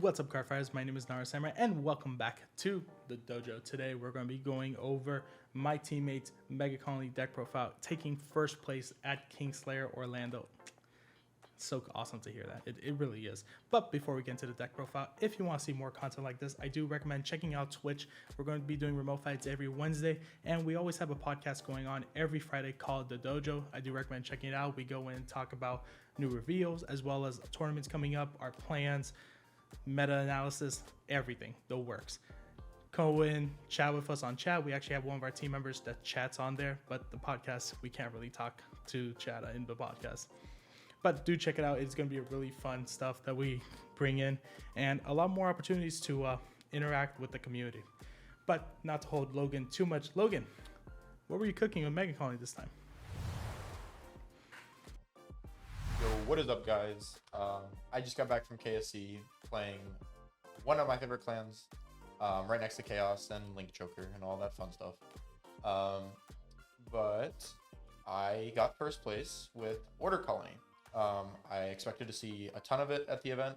What's up, card fighters? My name is Nara Samurai, and welcome back to the dojo. Today, we're going to be going over my teammates' MegaColony deck profile, taking first place at Kingslayer Orlando. It's so awesome to hear that. It really is. But before we get into the deck profile, if you want to see more content like this, I do recommend checking out Twitch. We're going to be doing remote fights every Wednesday, and we always have a podcast going on every Friday called The Dojo. I do recommend checking it out. We go in and talk about new reveals, as well as tournaments coming up, our plans, meta analysis, everything, the works. Go in, chat with us on chat. We actually have one of our team members that chats on there, but the podcast, we can't really talk to chat in the podcast. But do check it out. It's going to be a really fun stuff that we bring in and a lot more opportunities to interact with the community. But not to hold Logan too much. Logan, what were you cooking with MegaColony this time? Yo, what is up, guys? I just got back from KSC playing one of my favorite clans, right next to Chaos and Link Choker and all that fun stuff. But I got first place with OrderColony. I expected to see a ton of it at the event.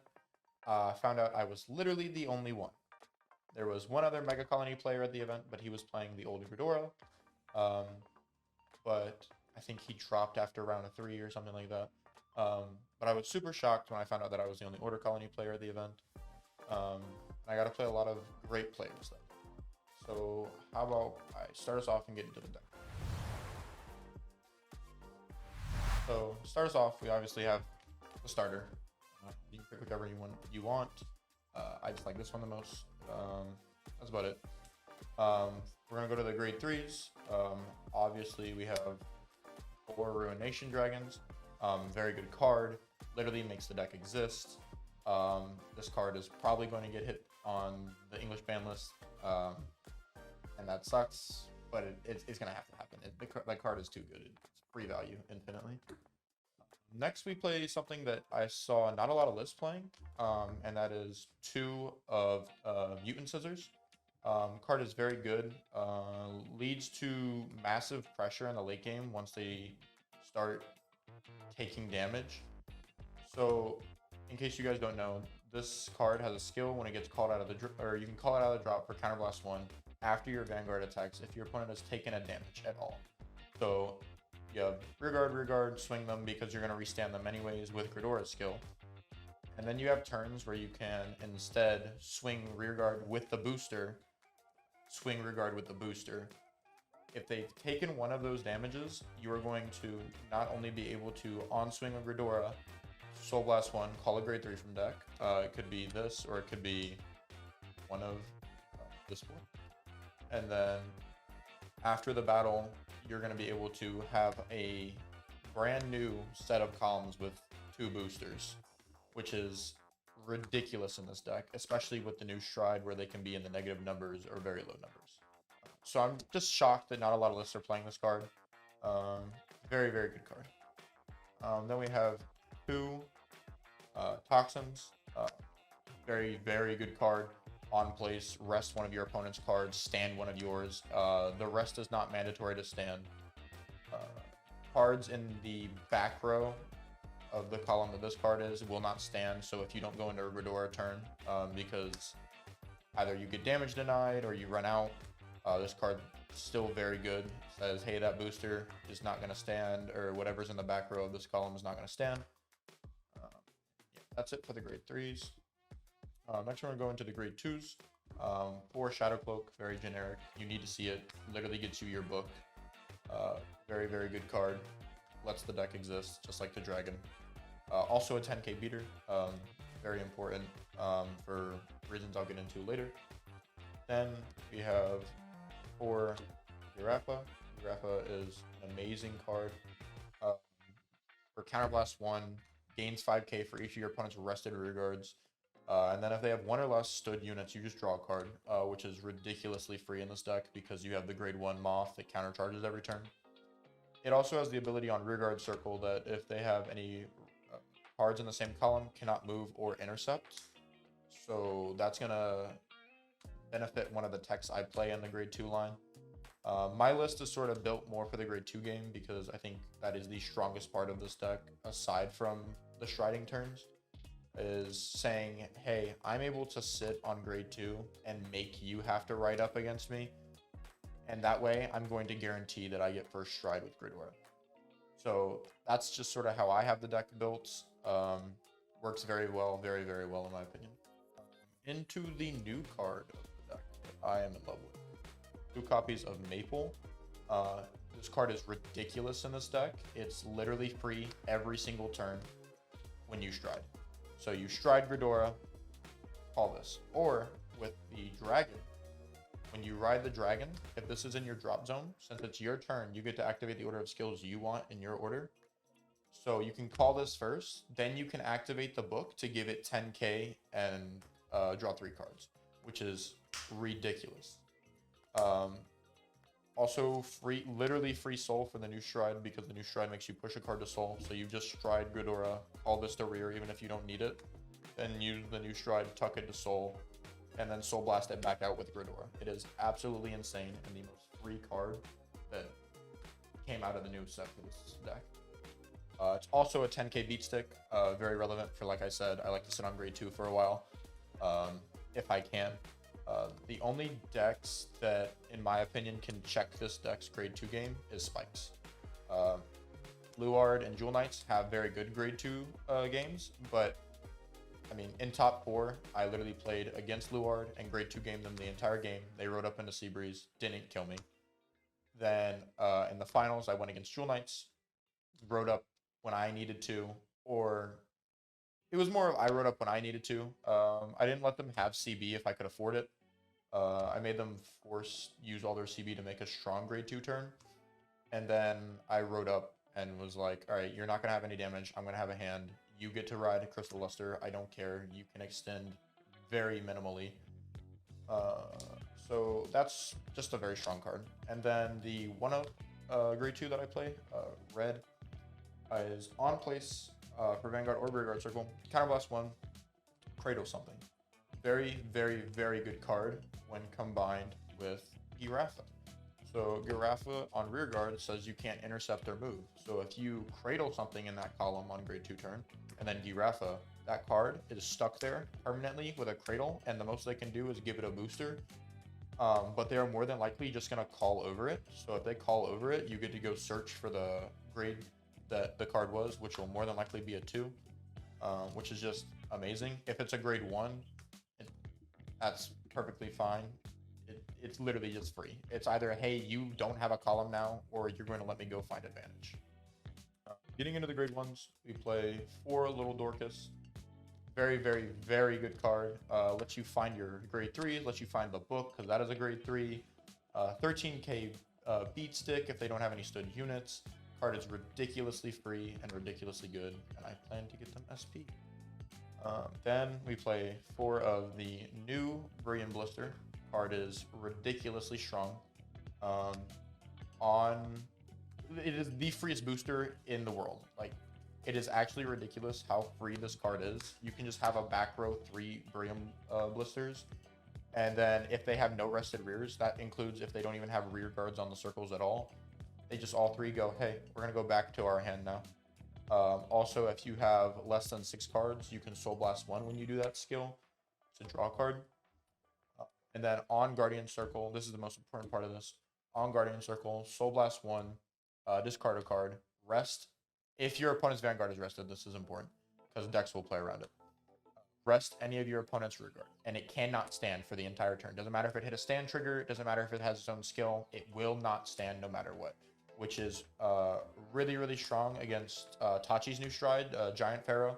Found out I was literally the only one. There was one other MegaColony player at the event, but he was playing the old Ghidorah. But I think he dropped after round of 3 or something like that. But I was super shocked when I found out that I was the only OrderColony player at the event. I got to play a lot of great players then. So how about I start us off and get into the deck. So to start us off, we obviously have the starter. You can pick whichever you want. I just like this one the most. That's about it. We're gonna go to the grade 3s. Obviously we have 4 Ruination Dragons. Very good card. Literally makes the deck exist. This card is probably going to get hit on the English ban list, and that sucks. But it's gonna have to happen. That card is too good. It's free value infinitely. Next, we play something that I saw not a lot of lists playing, and that is 2 of Mutant Scissors. Card is very good. Leads to massive pressure in the late game once they start taking damage. So, in case you guys don't know, this card has a skill when it gets called out of the or you can call it out of the drop for Counterblast 1 after your Vanguard attacks if your opponent has taken a damage at all. So you have rear guard, swing them because you're going to restand them anyways with Ghidorah's skill. And then you have turns where you can instead swing rear guard with the booster, swing rear guard with the booster. If they've taken one of those damages, you are going to not only be able to on-swing a Ghidorah, Soul Blast 1, call a grade 3 from deck. It could be this, or it could be one of this one. And then after the battle, you're going to be able to have a brand new set of columns with 2 boosters, which is ridiculous in this deck, especially with the new Stride where they can be in the negative numbers or very low numbers. So I'm just shocked that not a lot of lists are playing this card. Very, very good card. Then we have 2 Toxins. Very, very good card. On place, rest one of your opponent's cards, stand one of yours. The rest is not mandatory to stand. Cards in the back row of the column that this card is will not stand. So if you don't go into a Ghidorah turn, because either you get damage denied or you run out, this card is still very good. It says, hey, that booster is not going to stand, or whatever's in the back row of this column is not going to stand. Yeah, that's it for the grade 3s. Next, we're going to go into the grade 2s. 4 Shadow Cloak, very generic. You need to see it. Literally gets you your book. Very, very good card. Lets the deck exist, just like the dragon. Also a 10k beater. Very important for reasons I'll get into later. Then we have 4 Urappa. Urappa is an amazing card. For Counterblast 1, gains 5k for each of your opponent's rested rear guards. And then if they have 1 or less stood units, you just draw a card, which is ridiculously free in this deck because you have the grade 1 Moth that countercharges every turn. It also has the ability on rearguard circle that if they have any cards in the same column, cannot move or intercept. So that's going to benefit one of the techs I play in the grade 2 line. My list is sort of built more for the grade 2 game because I think that is the strongest part of this deck aside from the striding turns. is saying, hey, I'm able to sit on grade 2 and make you have to ride up against me. And that way, I'm going to guarantee that I get first stride with Gridora. So that's just sort of how I have the deck built. Works very well, very, very well in my opinion. Into the new card of the deck that I am in love with. 2 copies of Maple. This card is ridiculous in this deck. It's literally free every single turn when you stride. So you stride Gridora, call this. Or with the dragon, when you ride the dragon, if this is in your drop zone, since it's your turn, you get to activate the order of skills you want in your order. So you can call this first, then you can activate the book to give it 10k and draw 3 cards, which is ridiculous. Also free, literally free soul for the new stride, because the new stride makes you push a card to soul. So you just stride Gridora, call this to rear even if you don't need it, then use the new stride, tuck it to soul, and then soul blast it back out with Gridora. It is absolutely insane and the most free card that came out of the new set for this deck. It's also a 10k beat stick, very relevant for, like I said, I like to sit on grade 2 for a while, if I can. The only decks that, in my opinion, can check this deck's grade 2 game is Spikes. Luard and Jewel Knights have very good grade 2 games, but I mean, in top 4, I literally played against Luard and grade 2 gamed them the entire game. They rode up into Seabreeze, didn't kill me. Then in the finals, I went against Jewel Knights, rode up when I needed to, or it was more of I rode up when I needed to. I didn't let them have CB if I could afford it. I made them use all their CB to make a strong grade 2 turn. And then I rode up and was like, all right, you're not going to have any damage. I'm going to have a hand. You get to ride Crystal Luster. I don't care. You can extend very minimally. So that's just a very strong card. And then the 1-up grade 2 that I play, red, is on place for Vanguard or Rearguard Circle. Counterblast 1, Cradle something. Very, very, very good card when combined with Girafa. So Girafa on Rearguard says you can't intercept their move. So if you Cradle something in that column on grade 2 turn, and then Girafa, that card is stuck there permanently with a Cradle, and the most they can do is give it a booster. But they're more than likely just going to call over it. So if they call over it, you get to go search for the grade that the card was, which will more than likely be a 2, which is just amazing. If it's a grade 1, that's perfectly fine. It's literally just free. It's either, hey, you don't have a column now, or you're going to let me go find advantage. Getting into the grade 1s, we play 4 Little Dorcas. Very, very, very good card. Lets you find your grade 3s, lets you find the book, because that is a grade 3. 13k beat stick if they don't have any stood units. Card is ridiculously free and ridiculously good, and I plan to get them SP. Then we play 4 of the new Brilliant Blister. Card is ridiculously strong. It is the freest booster in the world. Like, it is actually ridiculous how free this card is. You can just have a back row 3 Brilliant Blisters, and then if they have no rested rears, that includes if they don't even have rear guards on the circles at all, they just all 3 go, hey, we're gonna go back to our hand now. Also, if you have less than 6 cards, you can Soul Blast 1 when you do that skill to draw a card. And then on Guardian Circle, this is the most important part of this. On Guardian Circle, Soul Blast 1, discard a card, rest. If your opponent's Vanguard is rested, this is important because decks will play around it. Rest any of your opponent's rear guard, and it cannot stand for the entire turn. Doesn't matter if it hit a stand trigger, it doesn't matter if it has its own skill, it will not stand no matter what, which is really, really strong against Tachi's new stride, Giant Pharaoh.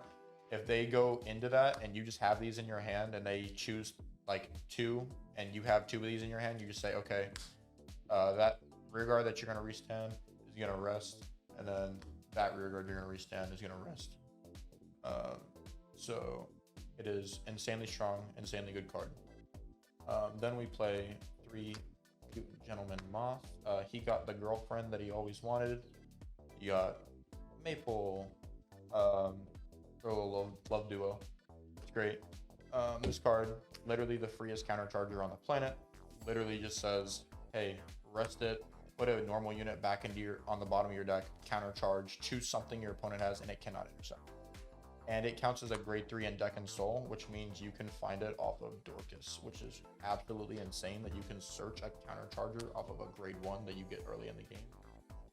If they go into that and you just have these in your hand and they choose like 2 and you have 2 of these in your hand, you just say, okay, that rear guard that you're going to restand is going to rest, and then that rear guard you're going to restand is going to rest. So it is insanely strong, insanely good card. Then we play 3 Cute Gentleman Moth. He got the girlfriend that he always wanted. He got Maple, love duo. It's great. This card, literally the freest countercharger on the planet. Literally just says, hey, rest it, put a normal unit back into on the bottom of your deck, countercharge, choose something your opponent has, and it cannot intercept. and it counts as a grade 3 in Deck and Soul, which means you can find it off of Dorcas, which is absolutely insane that you can search a counter charger off of a grade 1 that you get early in the game,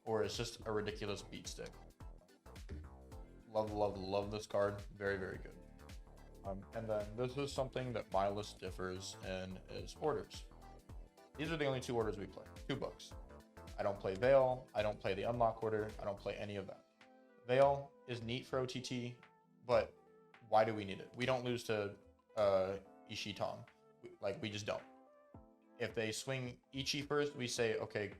or it's just a ridiculous beat stick. Love, love, love this card. Very, very good. And then this is something that my list differs in is orders. These are the only 2 orders we play. 2 books. I don't play Veil. I don't play the Unlock order. I don't play any of that. Veil is neat for OTT, but why do we need it? We don't lose to Ishii Tom. We just don't. If they swing Ichi first, we say, okay,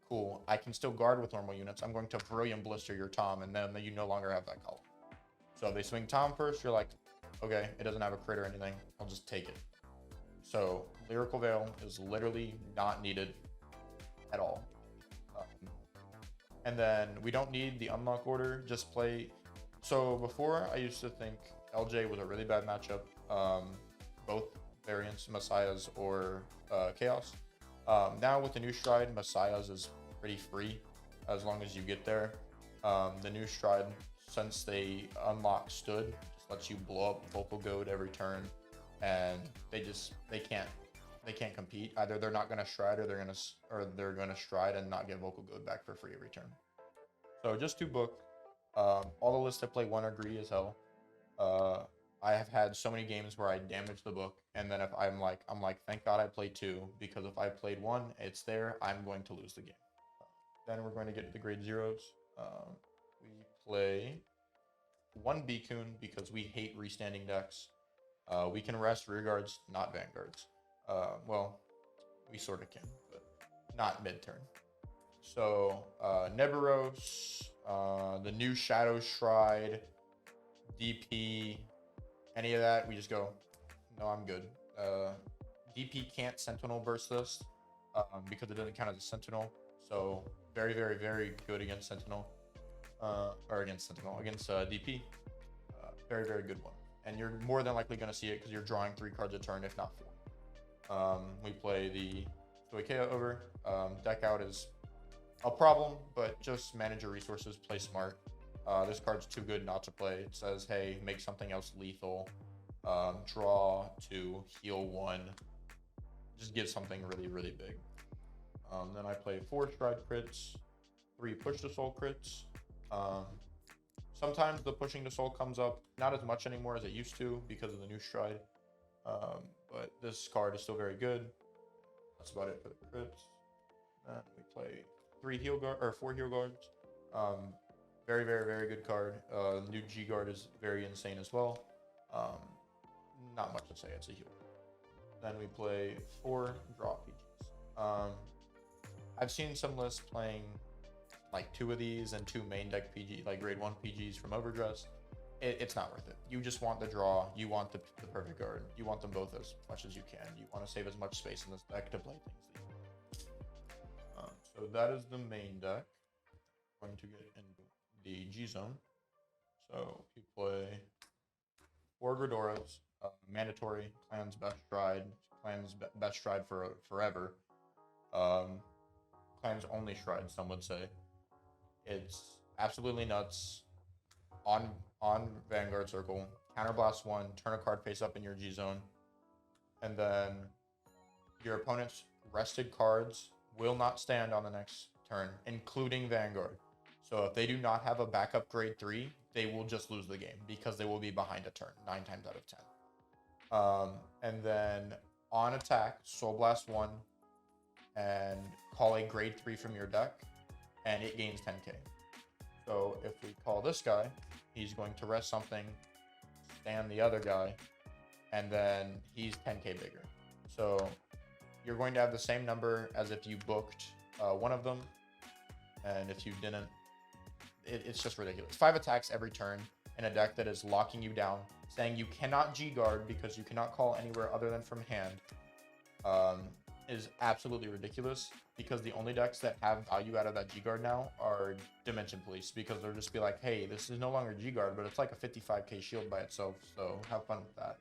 cool. I can still guard with normal units. I'm going to Brilliant Blister your Tom, and then you no longer have that column. So if they swing Tom first, you're like, okay, it doesn't have a crit or anything. I'll just take it. So Lyrical Veil is literally not needed at all. And then we don't need the Unlock order. Just play. So before, I used to think LJ was a really bad matchup. Both variants, Messiahs or Chaos. Now with the new Stride, Messiahs is pretty free as long as you get there. The new Stride, since they unlock Stood, just lets you blow up Vocal Goad every turn, and they can't compete. Either they're not gonna Stride or they're gonna Stride and not get Vocal Goad back for free every turn. So just 2 book. All the lists I play 1 are greedy as hell. I have had so many games where I damage the book, and then if I'm like, thank God I played 2, because if I played 1, it's there, I'm going to lose the game. Then we're going to get to the grade 0s. We play 1 Bikun because we hate restanding decks. We can rest rear guards, not vanguards. Well, we sort of can, but not mid-turn. So Neburos, the new Shadow Stride, DP, any of that, we just go, no, I'm good. DP can't Sentinel burst this because it doesn't count as a Sentinel. So very, very, very good against Sentinel. Against DP. Very, very good one. And you're more than likely going to see it because you're drawing 3 cards a turn, if not 4. We play the Stoicheia over. Deck out is a problem, but just manage your resources, play smart. This card's too good not to play. It says, hey, make something else lethal. Draw 2, heal 1. Just give something really, really big. Then I play 4 Stride crits, 3 Push to Soul crits. Sometimes the Pushing to Soul comes up, not as much anymore as it used to because of the new Stride. But this card is still very good. That's about it for the crits. Then we play 4 heal guards. Very, very, very good card. The new G guard is very insane as well. Not much to say, it's a heal. Then we play 4 draw PGs. I've seen some lists playing like 2 of these and 2 main deck PG, like grade 1 PGs from Overdress. It's not worth it. You just want the draw. You want the perfect guard. You want them both as much as you can. You want to save as much space in this deck to play things. So that is the main deck. I'm going to get into the G zone. So you play 4 Gradoras, mandatory, Clan's best stride, Clan's best stride for forever. Clan's only stride, some would say. It's absolutely nuts. On Vanguard Circle, counterblast 1, turn a card face up in your G zone, and then your opponent's rested cards will not stand on the next turn, including Vanguard. So if they do not have a backup grade 3, they will just lose the game because they will be behind a turn 9 times out of 10. And then on attack, Soul Blast 1 and call a grade 3 from your deck, and it gains 10k. So if we call this guy, he's going to rest something, stand the other guy, and then he's 10k bigger. So you're going to have the same number as if you booked one of them, and if you didn't, it's just ridiculous. 5 attacks every turn in a deck that is locking you down, saying you cannot G-guard because you cannot call anywhere other than from hand, is absolutely ridiculous, because the only decks that have value out of that G-guard now are Dimension Police, because they'll just be like, hey, this is no longer G-guard, but it's like a 55k shield by itself, so have fun with that.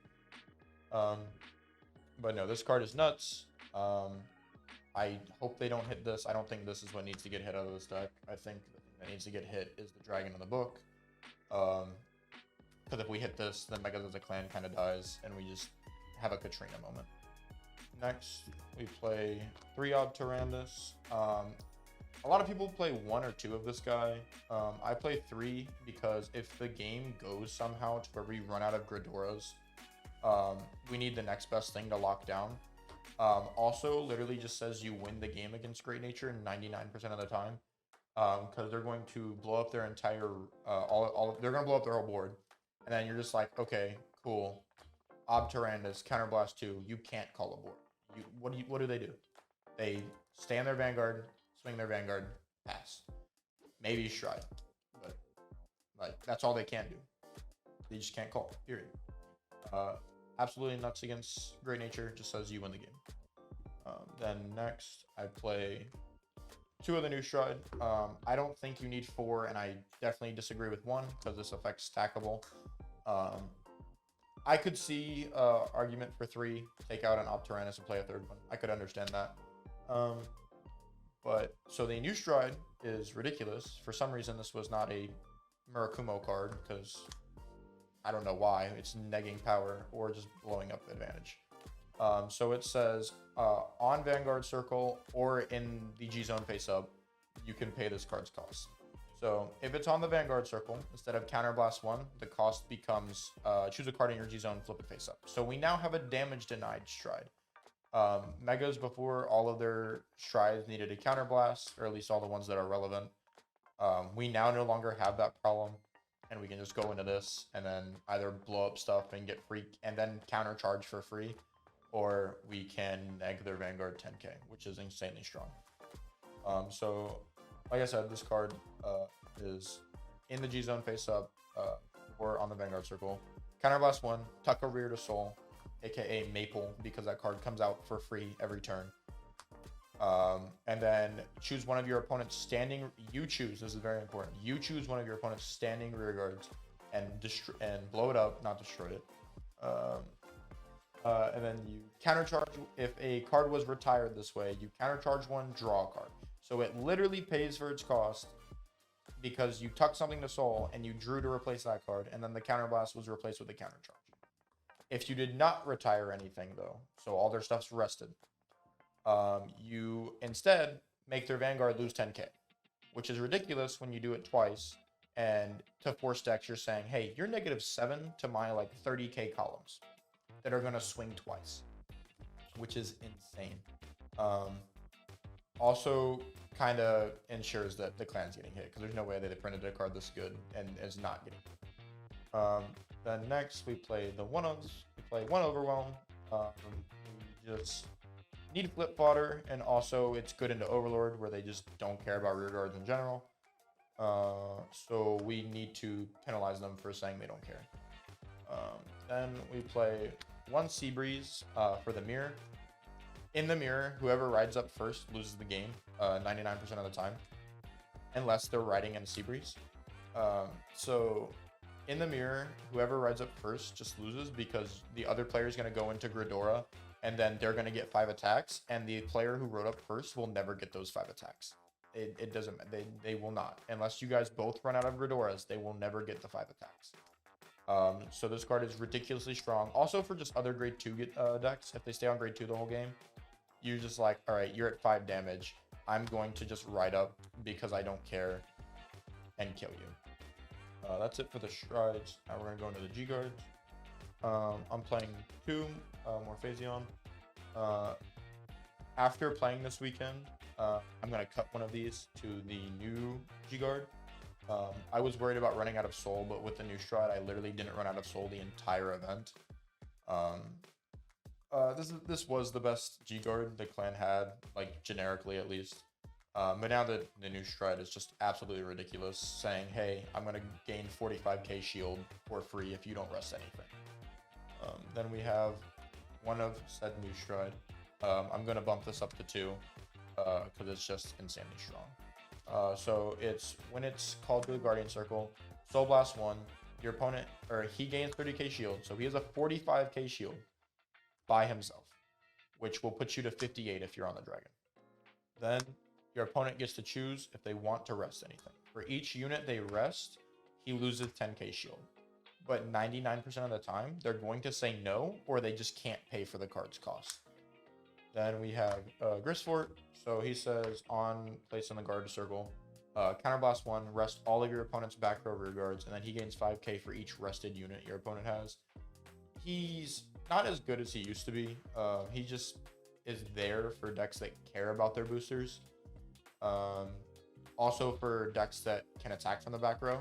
But no, this card is nuts. I hope they don't hit this. I don't think this is what needs to get hit out of this deck. I think the thing that needs to get hit is the Dragon in the Book. Because if we hit this, then Megas as a clan kind of dies, and we just have a Katrina moment. Next, we play 3 Odd Tyrannus. A lot of people play 1 or 2 of this guy. I play 3 because if the game goes somehow to where we run out of Gridoras, we need the next best thing to lock down. Also, literally just says you win the game against Great Nature 99% of the time, because they're going to blow up their entire, they're going to blow up their whole board, and then you're just like, okay, cool. Ob Tyrannus, Counterblast 2, you can't call a board. What do they do? They stay on their Vanguard, swing their Vanguard, pass. Maybe Stride, but like that's all they can do. They just can't call, period. Absolutely nuts against Great Nature, just says you win the game. Then next, I play 2 of the new Stride. I don't think you need 4, and I definitely disagree with 1 because this affects stackable. I could see argument for 3, take out an Ob Tyrannus and play a 3rd one. I could understand that. But so the new Stride is ridiculous. For some reason, this was not a Murakumo card because I don't know why. It's negging power or just blowing up advantage. So it says on Vanguard Circle or in the G Zone face up, you can pay this card's cost. So if it's on the Vanguard Circle, instead of Counterblast 1, the cost becomes choose a card in your G Zone, flip it face up. So we now have a damage denied Stride. Megas before, all of their Strides needed a Counterblast, or at least all the ones that are relevant. We now no longer have that problem, and we can just go into this and then either blow up stuff and get free and then countercharge for free, or we can neg their Vanguard 10k, which is insanely strong. So like I said, this card is in the G Zone face up or on the Vanguard Circle. Counterblast 1, tuck a rear to soul, aka Maple, because that card comes out for free every turn. And then choose one of your opponent's standing. You choose. This is very important. You choose one of your opponent's standing rear guards and blow it up, not destroy it. And then you countercharge. If a card was retired this way, you countercharge 1, draw a card. So it literally pays for its cost because you tuck something to soul and you drew to replace that card, and then the counterblast was replaced with a countercharge. If you did not retire anything though, so all their stuff's rested, you instead make their Vanguard lose 10k, which is ridiculous when you do it twice. And to 4 stacks, you're saying, hey, you're -7 to my like 30k columns that are gonna swing twice, which is insane. Also kind of ensures that the clan's getting hit, because there's no way that they printed a card this good and is not getting hit. Then next we play the 1-ofs. We play 1 Overwhelm. We just need flip fodder, and also it's good into Overlord where they just don't care about rear guards in general. So we need to penalize them for saying they don't care. Then we play 1 Seabreeze for the mirror. In the mirror, whoever rides up first loses the game 99% of the time, unless they're riding in a Seabreeze. So in the mirror, whoever rides up first just loses because the other player is going to go into Gridora, and then they're going to get 5 attacks, and the player who rode up first will never get those 5 attacks. It doesn't, they will not. Unless you guys both run out of Gridoras, they will never get the 5 attacks. So this card is ridiculously strong. Also for just other grade 2 decks, if they stay on grade 2 the whole game, you're just like, all right, you're at 5 damage. I'm going to just ride up because I don't care and kill you. That's it for the Strides. Now we're going to go into the G guards. I'm playing 2 Morphasion. After playing this weekend, I'm going to cut one of these to the new G guard. I was worried about running out of soul, but with the new Stride, I literally didn't run out of soul the entire event. This was the best G guard the clan had, like generically at least. But now that the new Stride is just absolutely ridiculous, saying, hey, I'm going to gain 45k shield for free if you don't rest anything. Then we have one of said new Stride. I'm going to bump this up to 2 because it's just insanely strong. So it's when it's called to the Guardian Circle, Soul Blast 1, your opponent, or he gains 30k shield. So he has a 45k shield by himself, which will put you to 58 if you're on the dragon. Then your opponent gets to choose if they want to rest anything. For each unit they rest, he loses 10k shield. but 99% of the time, they're going to say no, or they just can't pay for the card's cost. Then we have Grisfort. So he says, on place in the guard circle, counterblast 1, rest all of your opponent's back row rear guards, and then he gains 5k for each rested unit your opponent has. He's not as good as he used to be. He just is there for decks that care about their boosters. Also for decks that can attack from the back row.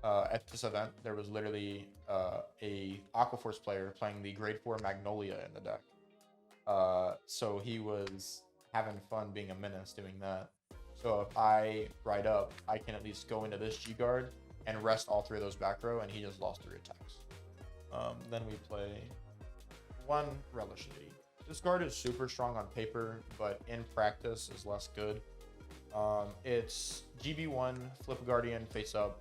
At this event, there was literally a Aquaforce player playing the grade 4 Magnolia in the deck. So he was having fun being a menace doing that. So if I ride up, I can at least go into this G guard and rest all 3 of those back row, and he just lost 3 attacks. Then we play 1 Relish Lady. This card is super strong on paper, but in practice is less good. It's GB1, flip Guardian face up,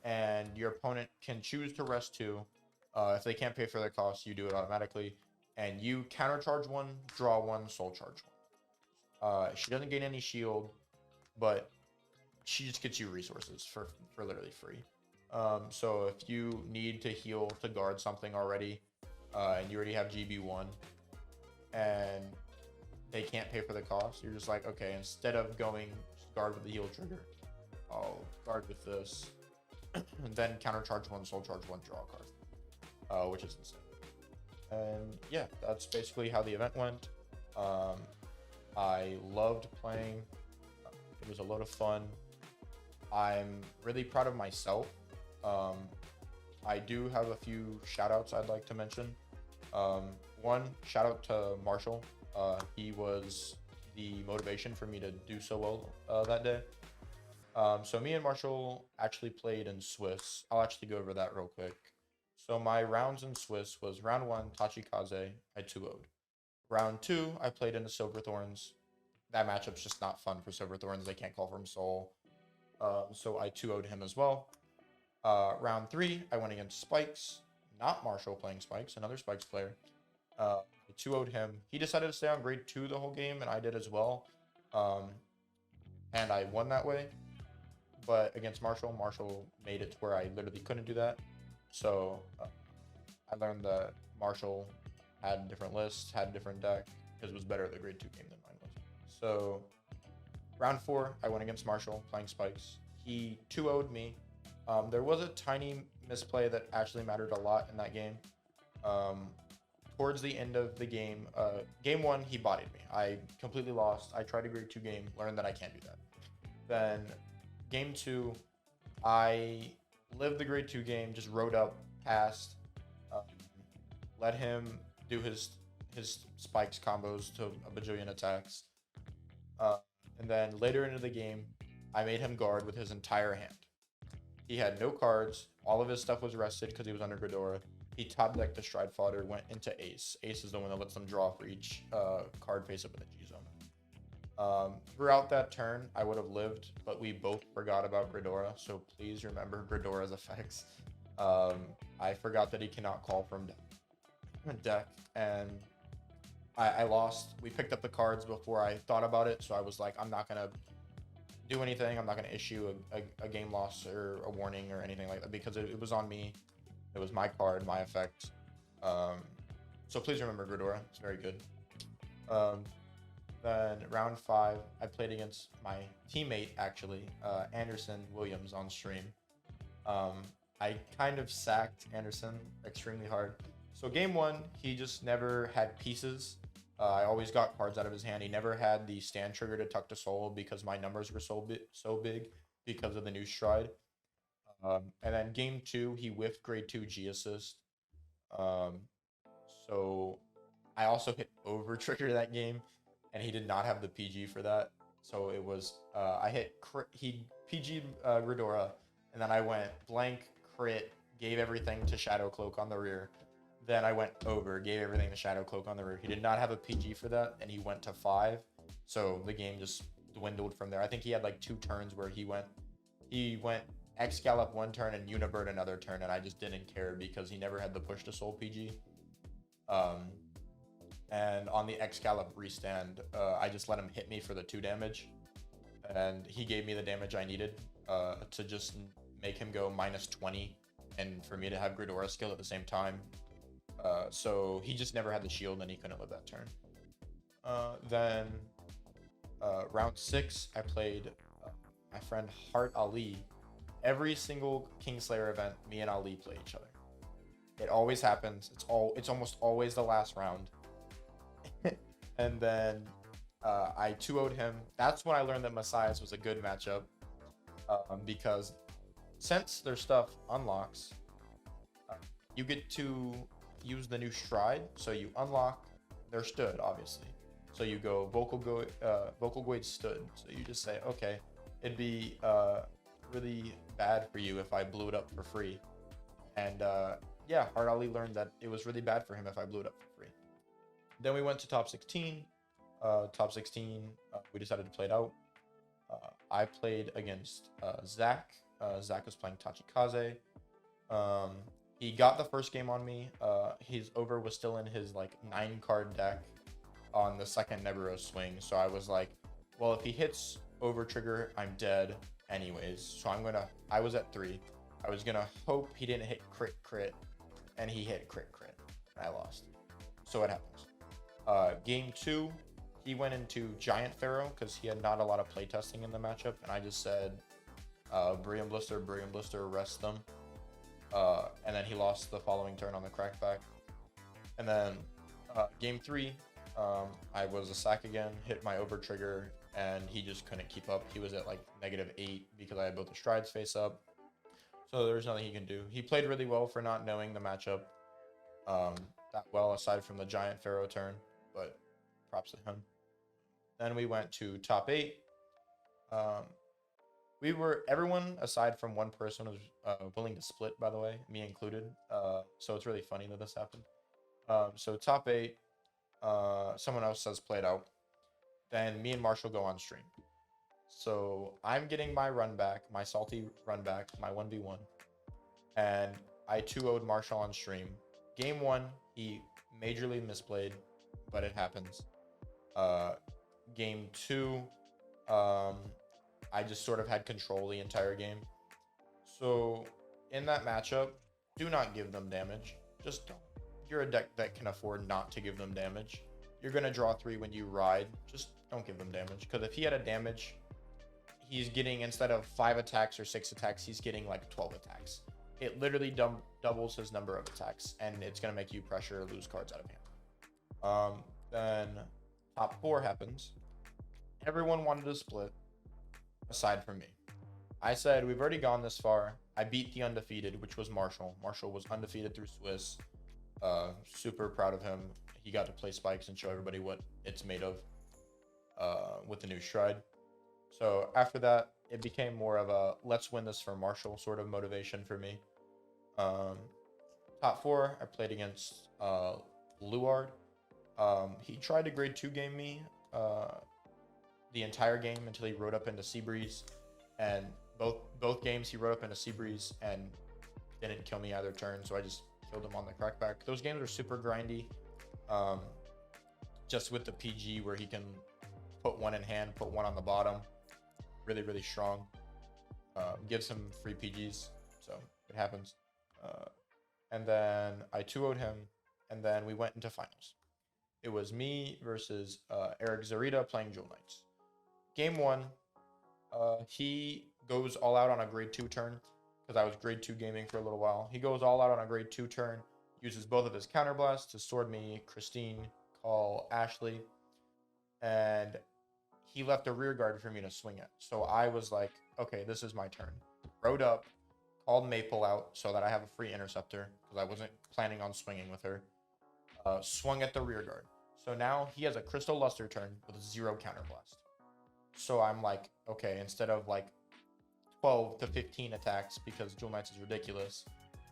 and your opponent can choose to rest 2. If they can't pay for their costs, you do it automatically. And you countercharge 1, draw 1, soul charge 1. She doesn't gain any shield, but she just gets you resources for literally free. So if you need to heal to guard something already, and you already have GB1, and they can't pay for the cost, you're just like, okay, instead of going guard with the heal trigger, I'll guard with this, and then countercharge 1, soul charge 1, draw a card, which is insane. And yeah, that's basically how the event went. I loved playing. It was a lot of fun. I'm really proud of myself. I do have a few shout outs I'd like to mention. One, shout out to Marshall. He was the motivation for me to do so well that day. So me and Marshall actually played in Swiss. I'll actually go over that real quick. So my rounds in Swiss was round 1, Tachikaze, I 2-0'd. Round 2, I played into Silverthorns. That matchup's just not fun for Silverthorns. They can't call from Soul. So I 2-0'd him as well. Round 3, I went against Spikes. Not Marshall playing Spikes, another Spikes player. I 2-0'd him. He decided to stay on grade 2 the whole game, and I did as well. And I won that way. But against Marshall, Marshall made it to where I literally couldn't do that. So I learned that Marshall had different lists, had a different deck, because it was better at the grade 2 game than mine was. So round 4, I went against Marshall playing Spikes. He 2-0'd me. There was a tiny misplay that actually mattered a lot in that game. Towards the end of the game, game 1, he bodied me. I completely lost. I tried a grade 2 game, learned that I can't do that. Then game 2, I lived the grade 2 game, just rode up, passed, let him do his Spikes combos to a bajillion attacks. And then later into the game, I made him guard with his entire hand. He had no cards. All of his stuff was rested because he was under Ghidorah. He top decked the Stride Fodder, went into Ace. Ace is the one that lets them draw for each card face up in the G zone. Throughout that turn, I would have lived, but we both forgot about Ghidorah, so please remember Ghidorah's effects. I forgot that he cannot call from deck, and I lost. We picked up the cards before I thought about it, so I was like, I'm not going to do anything. I'm not going to issue a game loss or a warning or anything like that, because it was on me. It was my card, my effect. So please remember Ghidorah. It's very good. Then round 5, I played against my teammate, actually, Anderson Williams on stream. I kind of sacked Anderson extremely hard. So game 1, he just never had pieces. I always got cards out of his hand. He never had the stand trigger to Tuck to Soul because my numbers were so big because of the new Stride. And then game 2, he whiffed grade 2 G assist. So I also hit over trigger that game, and he did not have the PG for that. So it was I hit he PG'd Ghidorah, and then I went blank crit, gave everything to Shadow Cloak on the rear. Then I went over, gave everything to Shadow Cloak on the rear. He did not have a PG for that, and he went to 5. So the game just dwindled from there. I think he had like 2 turns where he went Excalibur 1 turn and Unibird another turn, and I just didn't care because he never had the push to Soul PG. And on the Excalibur restand, I just let him hit me for the 2 damage, and he gave me the damage I needed to just make him go -20 and for me to have Gridora skill at the same time. So he just never had the shield and he couldn't live that turn. Then round 6, I played my friend Heart Ali. Every single Kingslayer event, me and Ali play each other. It always happens. It's almost always the last round. And then I 2-0'd him. That's when I learned that Messiahs was a good matchup, because since their stuff unlocks, you get to use the new stride. So you unlock their stood, obviously. So you go Vocal Goid stood. So you just say, okay, it'd be really bad for you if I blew it up for free. And yeah, Hard Ali learned that it was really bad for him if I blew it up for free. Then we went to top 16. Top 16, we decided to play it out. I played against Zach. Zach was playing Tachikaze. He got the first game on me. His over was still in his like 9-card deck on the second Neburo swing. So I was like, well, if he hits over trigger, I'm dead anyways. So I was at 3. I was gonna hope he didn't hit crit, and he hit crit, and I lost. So it happens. Game 2, he went into Giant Pharaoh because he had not a lot of playtesting in the matchup, and I just said, Brilliant Blister, rest them. And then he lost the following turn on the crackback. And then game 3, I was a sack again, hit my over trigger, and he just couldn't keep up. He was at like -8 because I had both the strides face up. So there's nothing he can do. He played really well for not knowing the matchup that well, aside from the Giant Pharaoh turn, but props to him. Then we went to top 8. Everyone aside from one person was willing to split, by the way, me included. So it's really funny that this happened. So top 8, someone else says played out. Then me and Marshall go on stream. So I'm getting my run back, my salty run back, my 1v1. And I 2-0'd Marshall on stream. Game 1, he majorly misplayed, but it happens. Game 2, I just sort of had control the entire game. So in that matchup, do not give them damage. Just don't. You're a deck that can afford not to give them damage. You're going to draw 3 when you ride. Just don't give them damage. Because if he had a damage, he's getting, instead of 5 attacks or 6 attacks, he's getting like 12 attacks. It literally doubles his number of attacks, and it's going to make you pressure or lose cards out of hand. Then top 4 happens. Everyone wanted to split, aside from me. I said, we've already gone this far. I beat the undefeated, which was Marshall. Marshall was undefeated through Swiss. Super proud of him. He got to play spikes and show everybody what it's made of with the new stride. So after that, it became more of a let's win this for Marshall sort of motivation for me. Top 4, I played against Luard. He tried to grade 2 game me the entire game until he rode up into Seabreeze, and both games he rode up into Seabreeze and didn't kill me either turn, so I just killed him on the crackback. Those games are super grindy, just with the PG where he can put 1 in hand, put 1 on the bottom. Really, really strong. Gives him free PGs, so it happens. And then I 2-0'd him, and then we went into finals. It was me versus Eric Zarita playing Jewel Knights. Game 1, he goes all out on a grade 2 turn, because I was grade 2 gaming for a little while. He goes all out on a grade 2 turn, uses both of his counterblasts to sword me Christine, call Ashley, and he left a rear guard for me to swing at. So I was like, okay, this is my turn. Rode up, called Maple out so that I have a free interceptor, because I wasn't planning on swinging with her. Swung at the rear guard. So now he has a Crystal Luster turn with 0 counterblast. So I'm like, okay, instead of like 12 to 15 attacks, because Jewel Knights is ridiculous,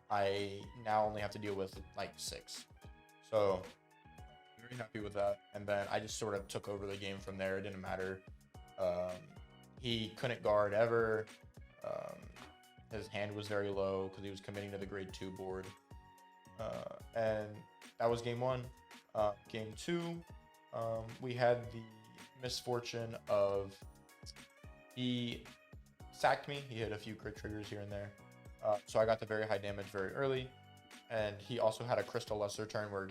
I now only have to deal with like 6. So very happy with that. And then I just sort of took over the game from there. It didn't matter. He couldn't guard ever. His hand was very low because he was committing to the grade 2 board. And that was game 1. Game 2, we had the misfortune of he sacked me. He hit a few crit triggers here and there. So I got the very high damage very early. And he also had a Crystal Lesser turn where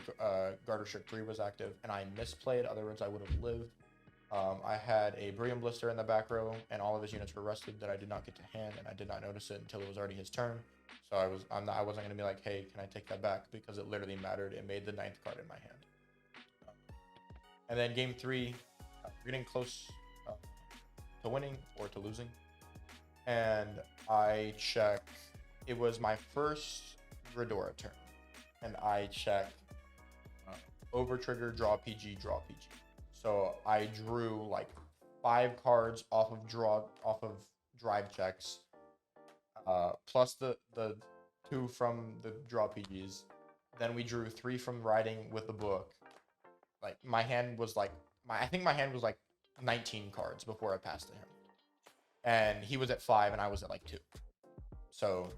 Garter Strike 3 was active, and I misplayed, otherwise I would have lived. I had a Brilliant Blister in the back row, and all of his units were rested that I did not get to hand, and I did not notice it until it was already his turn. So I wasn't gonna be like, hey, can I take that back? Because it literally mattered. It made the 9th card in my hand. And then game 3, we're getting close to winning or to losing, and I check. It was my first Redora turn, and I check over trigger, draw PG, draw PG. So I drew like 5 cards off of drive checks, plus the 2 from the draw PGs. Then we drew 3 from riding with the book. Like my hand was like I think my hand was like 19 cards before I passed to him, and he was at 5 and I was at like 2. So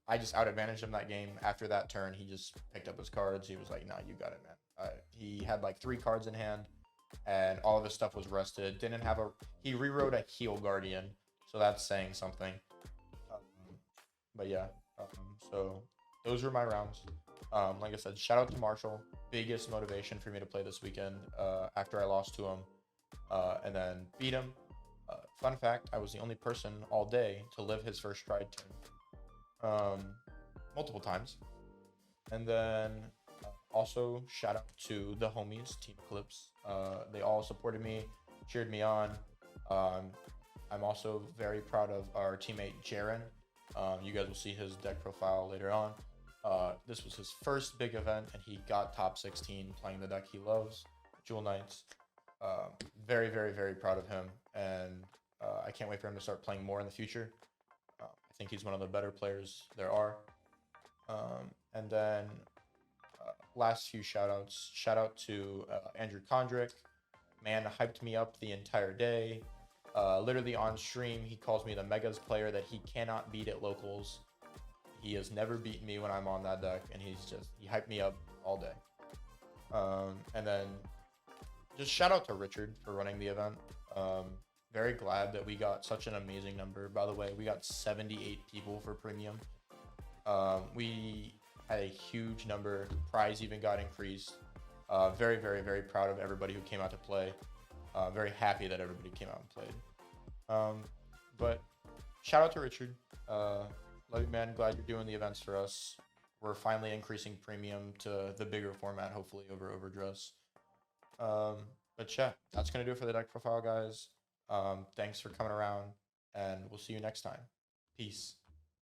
I just out advantaged him that game. After that turn, he just picked up his cards. He was like, "Nah, you got it, man." He had like 3 cards in hand, and all of his stuff was rested. He rewrote a Heal Guardian, so that's saying something. But yeah, so those were my rounds. Like I said, shout out to Marshall. Biggest motivation for me to play this weekend after I lost to him, and then beat him. Fun fact, I was the only person all day to live his first stride turn. Multiple times. And then also shout out to the homies, Team Eclipse. They all supported me, cheered me on. I'm also very proud of our teammate Jaren. You guys will see his deck profile later on. This was his first big event, and he got top 16 playing the deck he loves, Jewel Knights. Very, very, very proud of him, and I can't wait for him to start playing more in the future. I think he's one of the better players there are. And then last few shout outs. Shout out to Andrew Kondrick. Man hyped me up the entire day. Literally on stream, he calls me the Megas player that he cannot beat at locals. He has never beaten me when I'm on that deck, and he hyped me up all day. And then just shout out to Richard for running the event. Very glad that we got such an amazing number. By the way, we got 78 people for premium. We had a huge number. Prize even got increased. Very, very, very proud of everybody who came out to play. Very happy that everybody came out and played. But shout out to Richard. Love you, man. Glad you're doing the events for us. We're finally increasing premium to the bigger format, hopefully over Overdress. But yeah, that's going to do it for the deck profile, guys. Thanks for coming around, and we'll see you next time. Peace.